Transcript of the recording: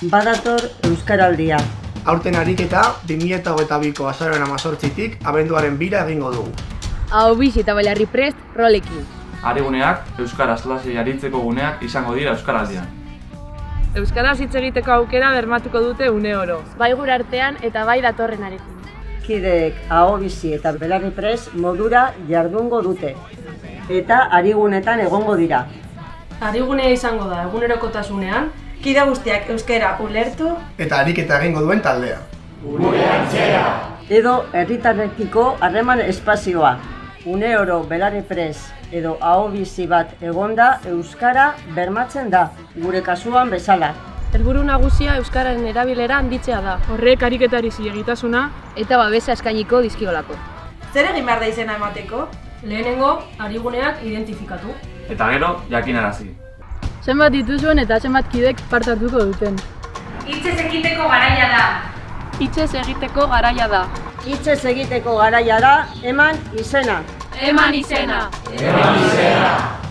Badator Euskaraldia. Aurten ariketa 2022ko azaroaren 18tik abenduaren 2 egingo dugu. Ahobizi eta Belarri prest rolekin. Ariguneak euskaraz lasai aritzeko guneak izango dira Euskaraldian. Euskaraz hitz egiteko aukera bermatuko dute une oro. Bai gure artean eta bai datorrenarekin. Kideek Ahobizi eta Belarri prest modura jardungo dute. Eta arigunetan egongo dira. Arigunea izango da egunerokotasunean, kide guztiak euskara ulertu Eta ariketa egingo duen taldea. Edo herritarrekiko harreman espazioa. Une oro Belarri prest edo ahobizi bat egonda euskara bermatzen da, gure kasuan bezala. Helburu nagusia euskararen erabilera handitzea da. Horrek ariketari zilegitasuna Eta babesa eskainiko dizkiolako. zer egin behar da izena emateko? Lehenengo, ariguneak identifikatu. Eta gero, jakinarazi. zenbat dituzuen eta zenbat kidek parte hartuko duten. Hitzez egiteko garaia da. Hitzez egiteko garaia da. Hitzez egiteko garaia da, eman izena. Eman izena. Eman izena!